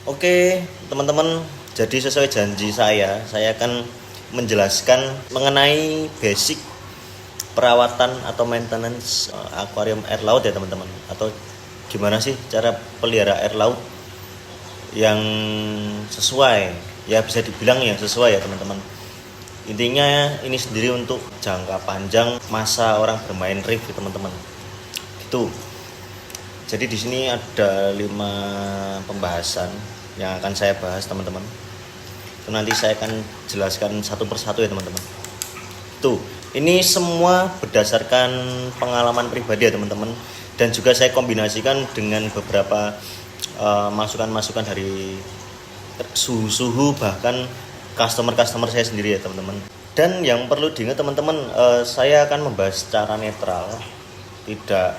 Oke, teman-teman, jadi sesuai janji saya akan menjelaskan mengenai basic perawatan atau maintenance akuarium air laut ya teman-teman. Atau gimana sih cara pelihara air laut yang sesuai, ya bisa dibilang yang sesuai ya teman-teman. Intinya ini sendiri untuk jangka panjang masa orang bermain reef ya teman-teman. Gitu. Jadi di sini ada 5 pembahasan yang akan saya bahas teman-teman. Itu nanti saya akan jelaskan satu persatu ya teman-teman. Tuh, ini semua berdasarkan pengalaman pribadi ya teman-teman, dan juga saya kombinasikan dengan beberapa masukan-masukan dari suhu-suhu bahkan customer saya sendiri ya teman-teman. Dan yang perlu diingat teman-teman, saya akan membahas secara netral, tidak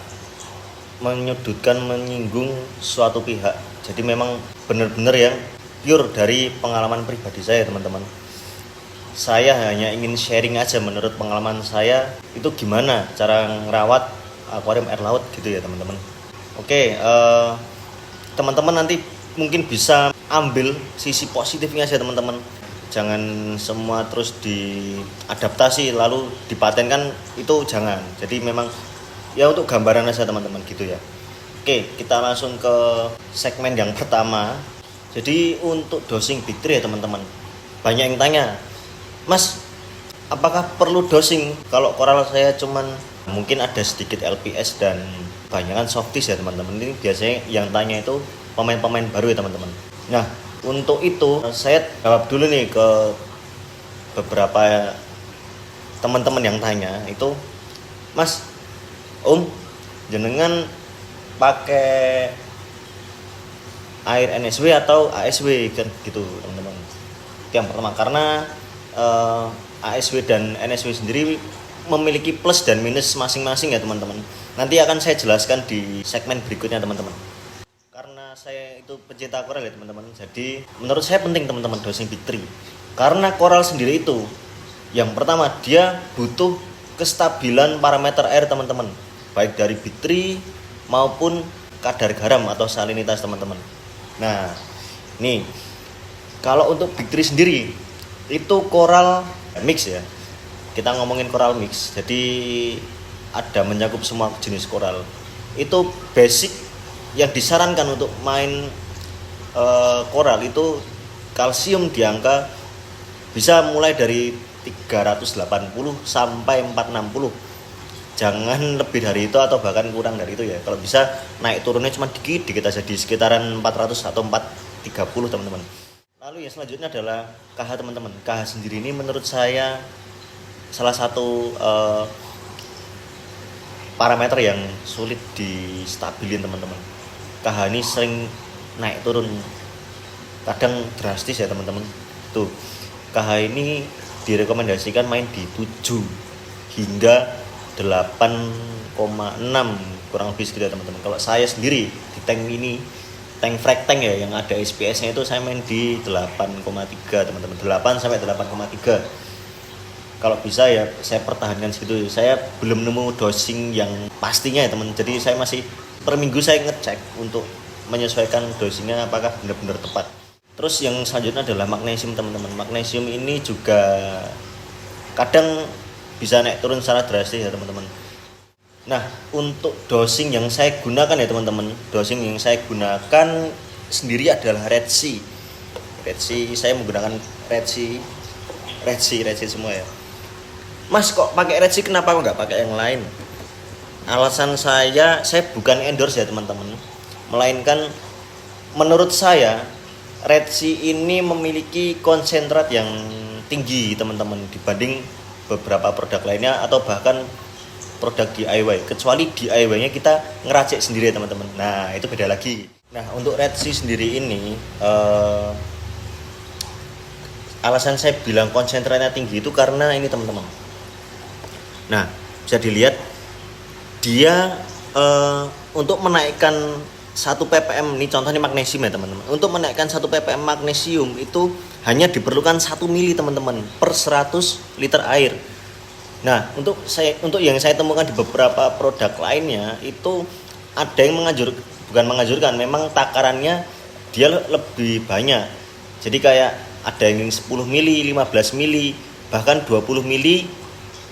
menyudutkan, menyinggung suatu pihak. Jadi memang benar-benar yang pure dari pengalaman pribadi saya teman-teman. Saya hanya ingin sharing aja menurut pengalaman saya itu gimana cara ngerawat akuarium air laut gitu ya teman-teman. Oke, teman-teman nanti mungkin bisa ambil sisi positifnya aja teman-teman. Jangan semua terus diadaptasi lalu dipatenkan, itu jangan. Jadi memang ya untuk gambaran aja teman-teman gitu ya. Oke, kita langsung ke segmen yang pertama. Jadi untuk dosing Big 3 ya teman-teman. Banyak yang tanya, Mas, apakah perlu dosing? Kalau koral saya cuman mungkin ada sedikit LPS dan banyakan softies ya teman-teman. Ini biasanya yang tanya itu pemain-pemain baru ya teman-teman. Nah, untuk itu saya jawab dulu nih ke beberapa teman-teman yang tanya itu, Mas, jenengan pakai air NSW atau ASW kan gitu teman-teman. Itu yang pertama, karena ASW dan NSW sendiri memiliki plus dan minus masing-masing ya teman-teman. Nanti akan saya jelaskan di segmen berikutnya teman-teman. Karena saya itu pecinta koral ya teman-teman, jadi menurut saya penting teman-teman dosing Big 3. Karena koral sendiri itu yang pertama dia butuh kestabilan parameter air teman-teman, baik dari Big 3 maupun kadar garam atau salinitas teman-teman. Nah, nih kalau untuk Big 3 sendiri itu koral mix ya. Kita ngomongin koral mix. Jadi ada mencakup semua jenis koral. Itu basic yang disarankan untuk main koral itu kalsium di angka bisa mulai dari 380 sampai 460. Jangan lebih dari itu atau bahkan kurang dari itu ya. Kalau bisa naik turunnya cuma dikit aja di sekitaran 400 atau 430 teman-teman. Lalu yang selanjutnya adalah KH teman-teman. KH sendiri ini menurut saya salah satu parameter yang sulit distabilin teman-teman. KH ini sering naik turun, kadang drastis ya teman-teman. Tuh, KH ini direkomendasikan main di 7 hingga 8,6 kurang lebih segitu ya teman-teman. Kalau saya sendiri di tank ini, tank frag tank ya yang ada SPS-nya itu saya main di 8,3 teman-teman. 8 sampai 8,3. Kalau bisa ya saya pertahankan segitu. Saya belum nemu dosing yang pastinya ya teman. Jadi saya masih per minggu saya ngecek untuk menyesuaikan dosingnya apakah benar-benar tepat. Terus yang selanjutnya adalah magnesium teman-teman. Magnesium ini juga kadang bisa naik turun secara drastis ya teman-teman. Nah, untuk dosing yang saya gunakan ya teman-teman, dosing yang saya gunakan sendiri adalah Red Sea. Red Sea, saya menggunakan Red Sea semua ya. Mas, kok pakai Red Sea, kenapa nggak pakai yang lain? Alasan saya bukan endorse ya teman-teman, melainkan menurut saya Red Sea ini memiliki konsentrat yang tinggi teman-teman dibanding beberapa produk lainnya atau bahkan produk DIY, kecuali DIY-nya kita ngeracik sendiri ya teman-teman. Nah, itu beda lagi. Nah, untuk Red Sea sendiri ini alasan saya bilang konsentratnya tinggi itu karena ini teman-teman. Nah, bisa dilihat dia untuk menaikkan 1 ppm, ini contohnya magnesium ya teman-teman. Untuk menaikkan 1 ppm magnesium itu hanya diperlukan 1 mili teman-teman per 100 liter air. Nah, untuk yang saya temukan di beberapa produk lainnya itu ada yang bukan menganjurkan, memang takarannya dia lebih banyak. Jadi kayak ada yang 10 mili, 15 mili, bahkan 20 mili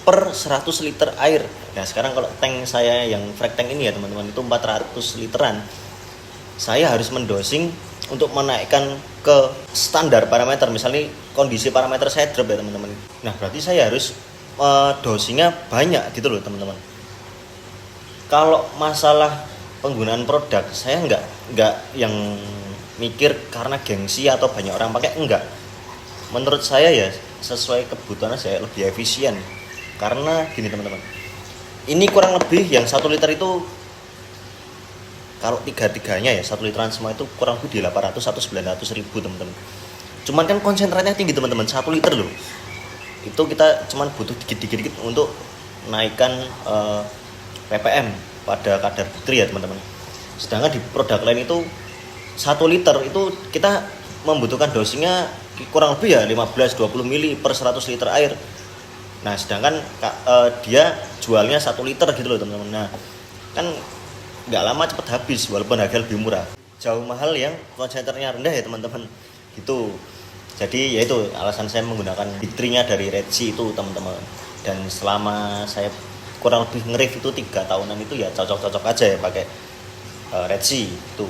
per 100 liter air. Nah sekarang kalau tank saya yang frac tank ini ya teman-teman, itu 400 literan. Saya harus mendosing untuk menaikkan ke standar parameter. Misalnya kondisi parameter saya drop ya teman-teman. Nah berarti saya harus dosingnya banyak gitu loh teman-teman. Kalau masalah penggunaan produk, saya nggak yang mikir karena gengsi atau banyak orang pakai, enggak. Menurut saya ya sesuai kebutuhan saya, lebih efisien. Karena gini teman-teman, ini kurang lebih yang 1 liter itu, kalau tiga-tiganya ya 1 literan semua itu kurang lebih di 800 atau 900 ribu teman-teman. Cuman kan konsentratnya tinggi teman-teman, 1 liter loh. Itu kita cuman butuh dikit-dikit untuk naikkan ppm pada kadar bitri ya teman-teman. Sedangkan di produk lain itu 1 liter itu kita membutuhkan dosingnya kurang lebih ya 15-20 mili per 100 liter air. Nah sedangkan dia jualnya 1 liter gitu loh teman-teman. Nah kan nggak lama cepet habis walaupun harga lebih murah. Jauh mahal yang konsentranya rendah ya teman-teman gitu. Jadi yaitu alasan saya menggunakan bitrinya dari Red Sea itu teman-teman. Dan selama saya kurang lebih nge-review itu 3 tahunan itu ya cocok-cocok aja ya pakai Red Sea itu.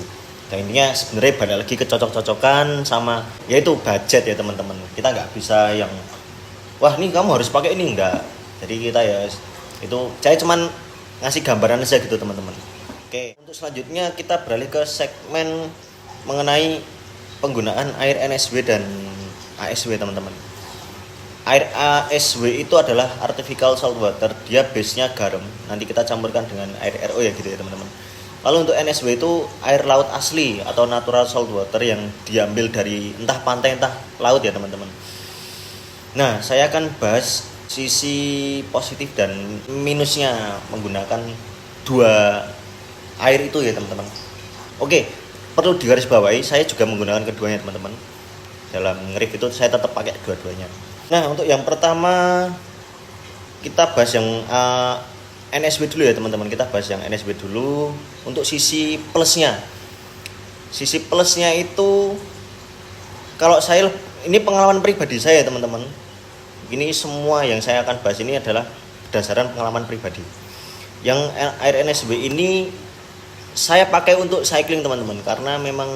Dan intinya sebenarnya balik lagi ke cocok-cocokan sama yaitu budget ya teman-teman. Kita nggak bisa yang wah nih kamu harus pakai ini, enggak. Jadi kita ya itu saya cuman ngasih gambaran aja gitu teman-teman. Oke, untuk selanjutnya kita beralih ke segmen mengenai penggunaan air NSW dan ASW teman-teman. Air ASW itu adalah artificial salt water, dia base-nya garam. Nanti kita campurkan dengan air RO ya gitu ya teman-teman. Lalu untuk NSW itu air laut asli atau natural salt water yang diambil dari entah pantai entah laut ya teman-teman. Nah, saya akan bahas sisi positif dan minusnya menggunakan 2 air itu ya teman-teman. Oke, perlu digarisbawahi saya juga menggunakan keduanya teman-teman. Dalam nge-review itu saya tetap pakai dua-duanya. Nah, untuk yang pertama kita bahas yang NSW dulu ya teman-teman. Kita bahas yang NSW dulu. Untuk sisi plusnya, itu kalau saya, ini pengalaman pribadi saya teman-teman. Ini semua yang saya akan bahas ini adalah berdasarkan pengalaman pribadi. Yang air NSW ini saya pakai untuk cycling teman-teman, karena memang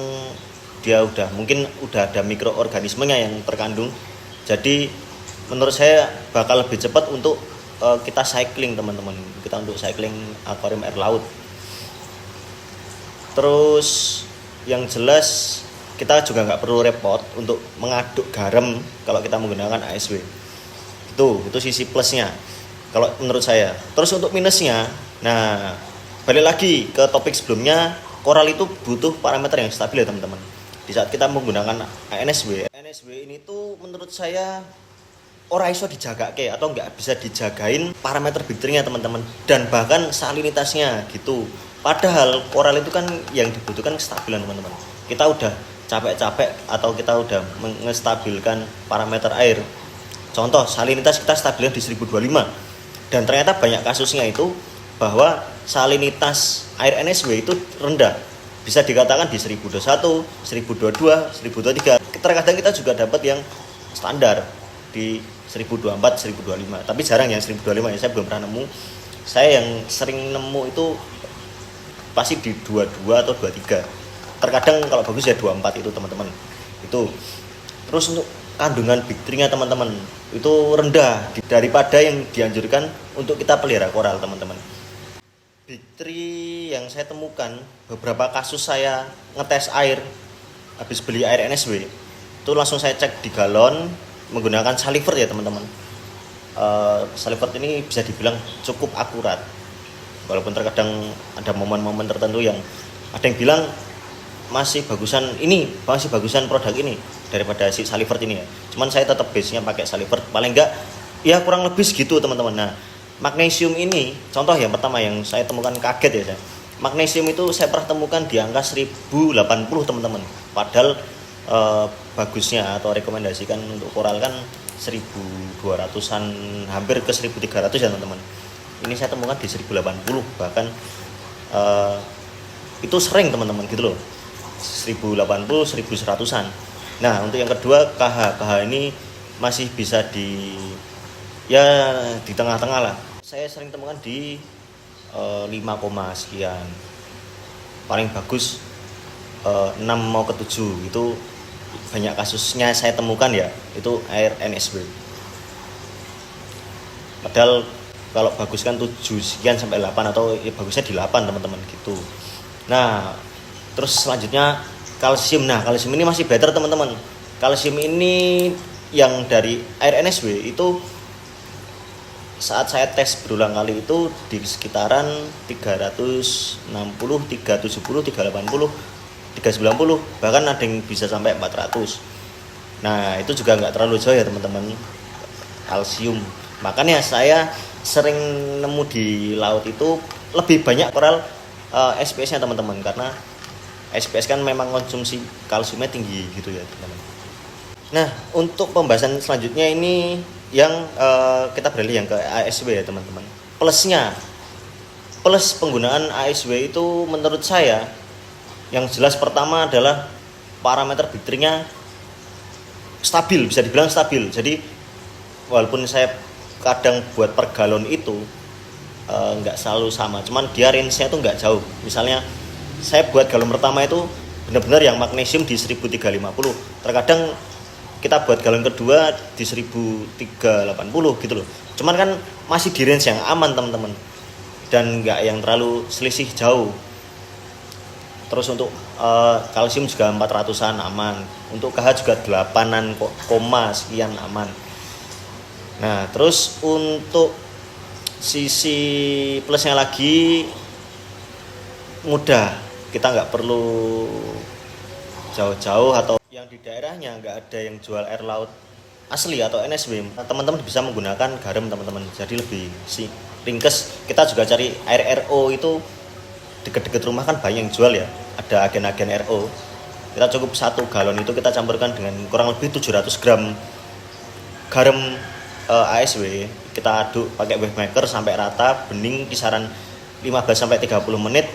dia mungkin udah ada mikroorganismenya yang terkandung. Jadi menurut saya bakal lebih cepat untuk kita cycling teman-teman. Kita untuk cycling akuarium air laut. Terus yang jelas kita juga nggak perlu repot untuk mengaduk garam kalau kita menggunakan ASW. Itu sisi plusnya kalau menurut saya. Terus untuk minusnya, nah balik lagi ke topik sebelumnya, koral itu butuh parameter yang stabil ya teman-teman. Di saat kita menggunakan NSW ini tuh menurut saya ora iso dijagake atau nggak bisa dijagain parameter bitrinya teman-teman, dan bahkan salinitasnya gitu. Padahal koral itu kan yang dibutuhkan kestabilan teman-teman. Kita udah capek-capek atau kita udah mengestabilkan parameter air. Contoh salinitas kita stabilnya di 1025, dan ternyata banyak kasusnya itu bahwa salinitas air NSW itu rendah. Bisa dikatakan di 1021, 1022, 1023. Terkadang kita juga dapat yang standar di 1024, 1025. Tapi jarang yang 1025 ya, saya belum pernah nemu. Saya yang sering nemu itu pasti di 22 atau 23. Terkadang kalau bagus ya 24 itu teman-teman. Itu. Terus untuk kandungan bitrinya teman-teman itu rendah daripada yang dianjurkan untuk kita pelihara koral teman-teman. Bitri yang saya temukan, beberapa kasus saya ngetes air habis beli air NSW itu langsung saya cek di galon menggunakan salivert ya teman-teman. Salivert ini bisa dibilang cukup akurat, walaupun terkadang ada momen-momen tertentu yang ada yang bilang masih bagusan produk ini daripada si salivert ini ya. Cuman saya tetap base-nya pakai salivert, paling enggak ya kurang lebih segitu teman-teman. Nah, magnesium ini contoh yang pertama yang saya temukan kaget ya saya. Magnesium itu saya pernah temukan di angka 1080 teman-teman. Padahal bagusnya atau rekomendasikan untuk koral kan 1200-an, hampir ke 1300 ya teman-teman. Ini saya temukan di 1080, bahkan itu sering teman-teman gitu loh. 1080, 1100-an. Nah, untuk yang kedua KH ini masih bisa di tengah-tengah lah. Saya sering temukan di 5, sekian. Paling bagus 6 mau ke 7 itu banyak kasusnya saya temukan ya, itu air NSW. Padahal kalau bagus kan 7 sekian sampai 8 atau ya bagusnya di 8 teman-teman gitu. Nah, terus selanjutnya kalsium. Nah, kalsium ini masih better teman-teman. Kalsium ini yang dari air NSW itu saat saya tes berulang kali itu di sekitaran 360, 370, 380, 390, bahkan ada yang bisa sampai 400. Nah, itu juga nggak terlalu jauh ya teman-teman, kalsium. Makanya saya sering nemu di laut itu lebih banyak koral SPS-nya teman-teman, karena SPS kan memang konsumsi kalsiumnya tinggi gitu ya teman-teman. Nah, untuk pembahasan selanjutnya ini yang kita beralih yang ke ASW ya teman-teman. Plus penggunaan ASW itu menurut saya yang jelas pertama adalah parameter bitringnya stabil, bisa dibilang stabil. Jadi walaupun saya kadang buat per galon itu nggak selalu sama, cuman dia range-nya tuh nggak jauh. Misalnya saya buat galon pertama itu benar-benar yang magnesium di 1350, terkadang kita buat galon kedua di 1380 gitu loh. Cuman kan masih di range yang aman teman-teman, dan nggak yang terlalu selisih jauh. Terus untuk kalsium juga 400-an aman. Untuk KH juga 8-an koma sekian aman. Nah, terus untuk sisi plusnya lagi mudah, kita nggak perlu jauh-jauh atau yang di daerahnya nggak ada yang jual air laut asli atau NSW. Teman-teman bisa menggunakan garam teman-teman, jadi lebih ringkes. Kita juga cari air RO itu deket-deket rumah kan banyak yang jual ya, ada agen-agen RO. Kita cukup 1 galon itu kita campurkan dengan kurang lebih 700 gram garam ASW, kita aduk pakai wave maker sampai rata, bening kisaran 15-30 menit,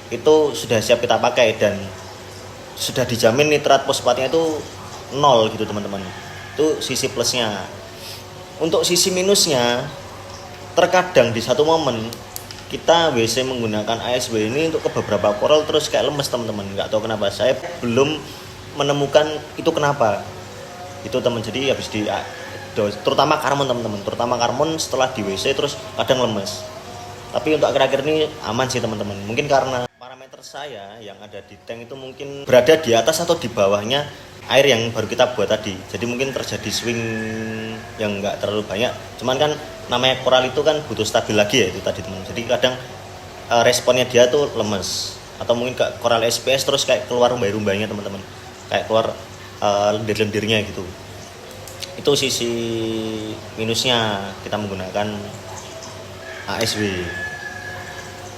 itu sudah siap kita pakai dan sudah dijamin nitrat fosfatnya itu 0 gitu teman-teman. Itu sisi plusnya. Untuk sisi minusnya, terkadang di satu momen kita WC menggunakan ASW ini untuk ke beberapa koral terus kayak lemes teman-teman, nggak tahu kenapa. Saya belum menemukan itu kenapa itu teman. Jadi habis terutama karmon teman-teman, terutama karmon setelah di WC terus kadang lemes. Tapi untuk akhir-akhir ini aman sih teman-teman. Mungkin karena parameter saya yang ada di tank itu mungkin berada di atas atau di bawahnya air yang baru kita buat tadi. Jadi mungkin terjadi swing yang nggak terlalu banyak. Cuman kan namanya koral itu kan butuh stabil lagi ya itu tadi teman. Jadi kadang responnya dia tuh lemes. Atau mungkin ke koral SPS terus kayak keluar rumbai-rumbainya teman-teman. Kayak keluar lendir-lendirnya gitu. Itu sisi minusnya kita menggunakan ASW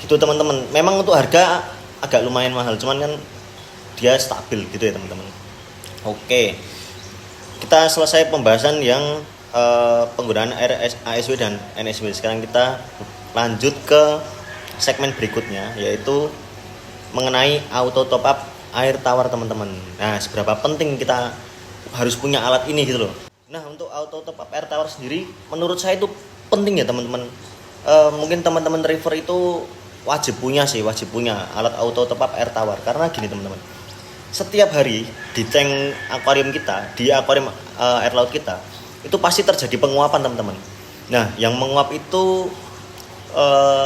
gitu teman-teman. Memang untuk harga agak lumayan mahal, cuman kan dia stabil gitu ya teman-teman. Oke, kita selesai pembahasan yang penggunaan ASW dan NSW. Sekarang kita lanjut ke segmen berikutnya, yaitu mengenai auto top up air tawar teman-teman. Nah, seberapa penting kita harus punya alat ini gitu loh. Nah, untuk auto top up air tawar sendiri menurut saya itu penting ya teman-teman. Mungkin teman-teman river itu wajib punya alat auto top up air tawar, karena gini teman-teman, setiap hari di tank akuarium kita, di akuarium air laut kita itu pasti terjadi penguapan teman-teman. Nah, yang menguap itu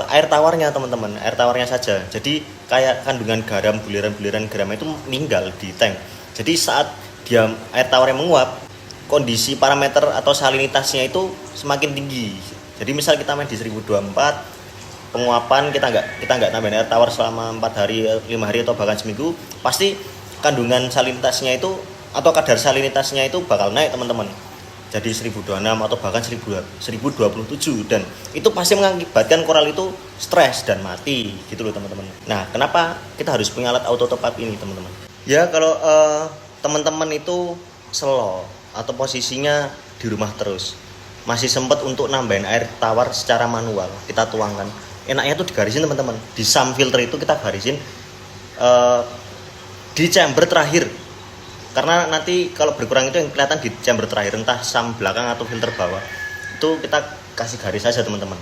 air tawarnya teman-teman, air tawarnya saja. Jadi kayak kandungan garam, buliran-buliran garam itu meninggal di tank. Jadi saat dia air tawarnya menguap, kondisi parameter atau salinitasnya itu semakin tinggi. Jadi misal kita main di 1024, penguapan kita nggak tambahin air tawar selama 4 hari, 5 hari atau bahkan seminggu, pasti kandungan salinitasnya itu atau kadar salinitasnya itu bakal naik teman-teman. Jadi 1026 atau bahkan 1027, dan itu pasti mengakibatkan koral itu stres dan mati gitu loh teman-teman. Nah, kenapa kita harus punya alat auto top up ini teman-teman? Ya kalau teman-teman itu slow atau posisinya di rumah terus, masih sempat untuk nambahin air tawar secara manual, kita tuangkan. Enaknya tuh digarisin teman-teman. Di sum filter itu kita garisin di chamber terakhir. Karena nanti kalau berkurang itu yang kelihatan di chamber terakhir, entah sam belakang atau filter bawah. Itu kita kasih garis saja teman-teman.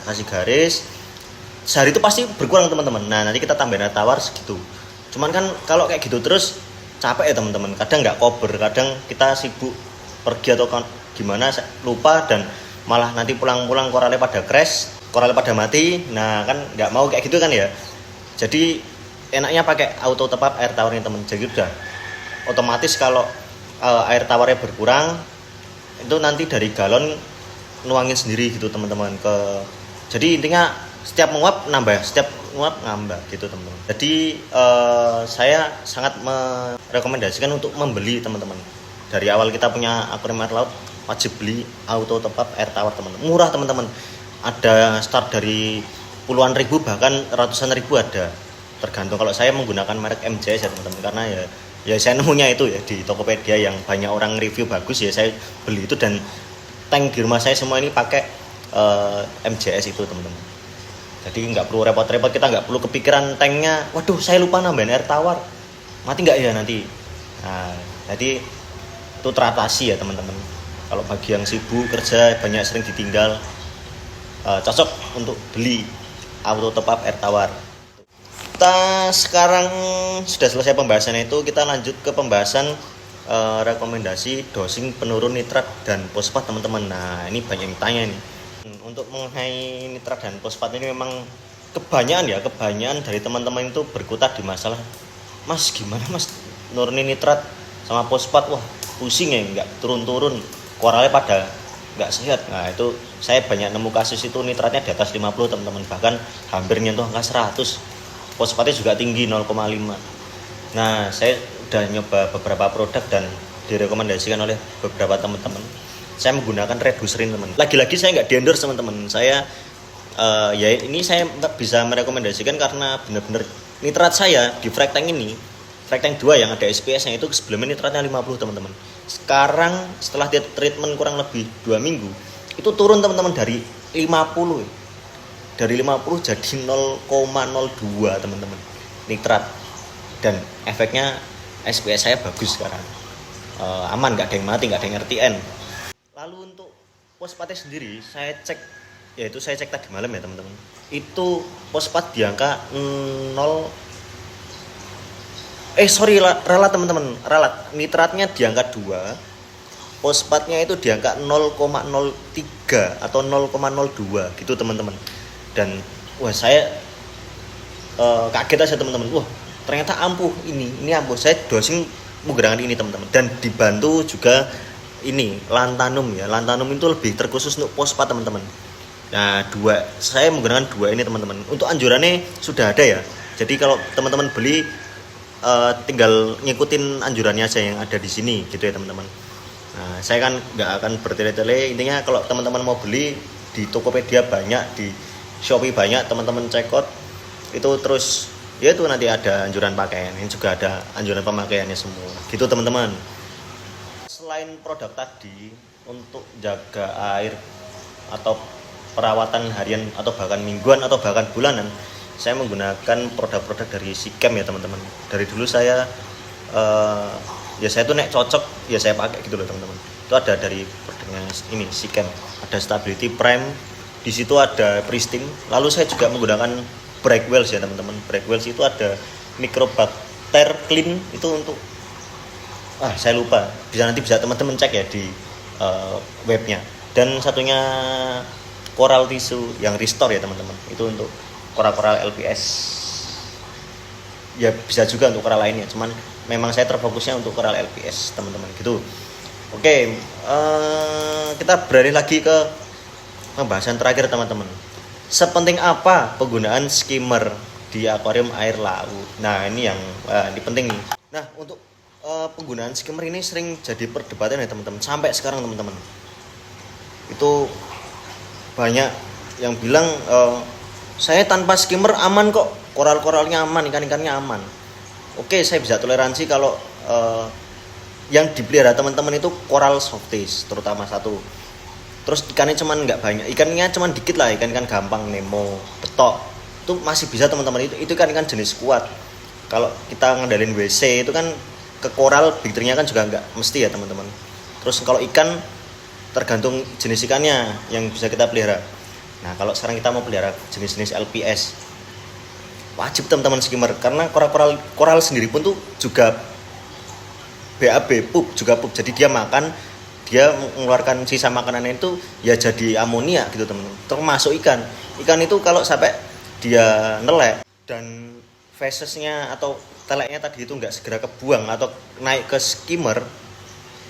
Kasih garis. Sehari itu pasti berkurang teman-teman. Nah nanti kita tambahin air tawar segitu. Cuman kan kalau kayak gitu terus capek ya teman-teman. Kadang nggak cover, kadang kita sibuk pergi atau gimana lupa dan malah nanti pulang-pulang koralnya pada crash, koralnya pada mati. Nah kan nggak mau kayak gitu kan ya. Jadi enaknya pakai auto top up air tawarnya teman. Jadi udah otomatis kalau air tawarnya berkurang itu nanti dari galon nuangin sendiri gitu teman-teman ke. Jadi intinya setiap menguap nambah, setiap menguap nambah gitu teman-teman. Jadi saya sangat merekomendasikan untuk membeli teman-teman. Dari awal kita punya akuarium air laut wajib beli auto top up air tawar teman-teman. Murah teman-teman. Ada start dari puluhan ribu bahkan ratusan ribu ada. Tergantung, kalau saya menggunakan merek MJS ya teman-teman, karena ya saya nemunya itu ya di Tokopedia yang banyak orang review bagus, ya saya beli itu. Dan tank di rumah saya semua ini pakai MJS itu teman-teman. Jadi nggak perlu repot-repot, kita nggak perlu kepikiran tanknya, waduh saya lupa nambahin air tawar, mati nggak ya nanti. Nah jadi itu teratasi ya teman-teman. Kalau bagi yang sibuk kerja banyak sering ditinggal, cocok untuk beli auto top up air tawar. Kita sekarang sudah selesai pembahasan itu, kita lanjut ke pembahasan rekomendasi dosing penurun nitrat dan fosfat teman-teman. Nah ini banyak yang tanya nih. Untuk mengenai nitrat dan fosfat ini memang kebanyakan dari teman-teman itu berkutat di masalah, Mas gimana mas nurunin nitrat sama fosfat, wah pusing ya nggak turun-turun, koralnya pada nggak sehat. Nah itu saya banyak nemu kasus itu nitratnya di atas 50 teman-teman, bahkan hampir nyentuh angka 100. Fosfatnya juga tinggi 0,5. Nah saya udah nyoba beberapa produk dan direkomendasikan oleh beberapa teman-teman. Saya menggunakan reducer ini teman. Lagi-lagi saya nggak di-endorse teman-teman. Saya ya ini saya bisa merekomendasikan karena benar-benar nitrat saya di frac tank ini, frac tank 2 yang ada SPS-nya itu sebelumnya nitratnya 50 teman-teman. Sekarang setelah dia treatment kurang lebih 2 minggu itu turun teman-teman dari 50 ya. Dari 50 jadi 0,02 teman-teman nitrat, dan efeknya SPS saya bagus sekarang, aman, nggak ada yang mati, nggak ada yang RTN. Lalu untuk fosfatnya sendiri saya cek, yaitu saya cek tadi malam ya teman-teman, itu fosfat di angka ralat teman-teman, ralat nitratnya di angka 2, fosfatnya itu di angka 0,03 atau 0,02 gitu teman-teman. Dan wah saya kaget aja teman-teman, wah ternyata ampuh, ini ampuh. Saya dosing menggunakan ini teman-teman, dan dibantu juga ini lantanum ya. Lantanum itu lebih terkhusus untuk fosfat teman-teman. Nah saya menggunakan 2 ini teman-teman. Untuk anjurannya sudah ada ya, jadi kalau teman-teman beli tinggal ngikutin anjurannya aja yang ada di sini gitu ya teman-teman. Nah saya kan nggak akan bertele-tele, intinya kalau teman-teman mau beli di Tokopedia banyak, di Shopee banyak, teman-teman check out itu, terus ya itu nanti ada anjuran pakaian, ini juga ada anjuran pemakaiannya semua gitu teman-teman. Selain produk tadi untuk jaga air atau perawatan harian atau bahkan mingguan atau bahkan bulanan, saya menggunakan produk-produk dari Sikem ya teman-teman. Dari dulu saya ya saya tuh nek cocok ya saya pakai gitu loh teman-teman. Itu ada dari produknya ini Sikem, ada Stability Prime, di situ ada Pristine. Lalu saya juga menggunakan Brackwells ya teman-teman. Brackwells itu ada Microbacter Clean, itu untuk saya lupa, nanti bisa teman-teman cek ya di webnya. Dan satunya Coral Tissue yang Restore ya teman-teman, itu untuk koral-koral LPS. Ya bisa juga untuk koral lainnya, cuman memang saya terfokusnya untuk koral LPS teman-teman gitu. Oke, kita beralih lagi ke pembahasan terakhir teman-teman. Sepenting apa penggunaan skimmer di akuarium air laut? Nah ini yang ini penting nih. Nah untuk penggunaan skimmer ini sering jadi perdebatan ya teman-teman. Sampai sekarang teman-teman itu banyak yang bilang saya tanpa skimmer aman kok, koral-koralnya aman, ikan-ikannya aman. Oke, saya bisa toleransi kalau yang dipelihara teman-teman itu koral softies terutama satu. Terus ikannya cuman nggak banyak, ikannya cuman dikit lah, ikan-ikan gampang, Nemo, betok, itu masih bisa teman-teman. Itu ikan-ikan jenis kuat. kalau kita ngendalin WC itu kan ke koral filternya kan juga nggak mesti ya teman-teman. Terus kalau ikan tergantung jenis ikannya yang bisa kita pelihara. Nah kalau sekarang kita mau pelihara jenis-jenis LPS, wajib teman-teman skimmer, karena koral sendiri pun tuh juga BAB, pup, jadi dia makan, dia mengeluarkan sisa makanannya itu ya jadi amonia gitu teman-teman. Termasuk ikan itu kalau sampai dia nelek dan fesesnya atau teleknya tadi itu nggak segera kebuang atau naik ke skimmer,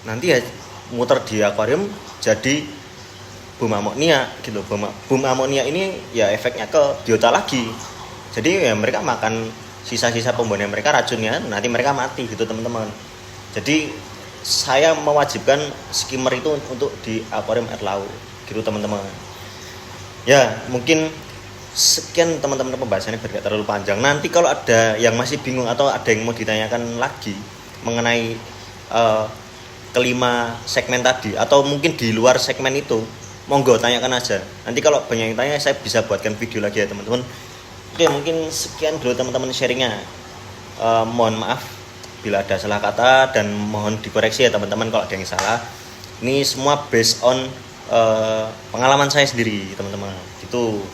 nanti ya muter di akuarium jadi boom amonia gitu. Boom amonia ini ya efeknya ke biota lagi, jadi ya mereka makan sisa-sisa pembuahan mereka, racunnya nanti mereka mati gitu teman-teman. Jadi saya mewajibkan skimmer itu untuk di akuarium air laut gitu teman-teman. Ya mungkin sekian teman-teman pembahasannya biar tidak terlalu panjang. Nanti kalau ada yang masih bingung atau ada yang mau ditanyakan lagi mengenai kelima segmen tadi atau mungkin di luar segmen itu, monggo tanyakan aja. Nanti kalau banyak yang tanya saya bisa buatkan video lagi ya teman-teman. Oke, mungkin sekian dulu teman-teman sharingnya. Mohon maaf bila ada salah kata dan mohon dikoreksi ya teman-teman kalau ada yang salah. Ini semua based on pengalaman saya sendiri teman-teman. Gitu.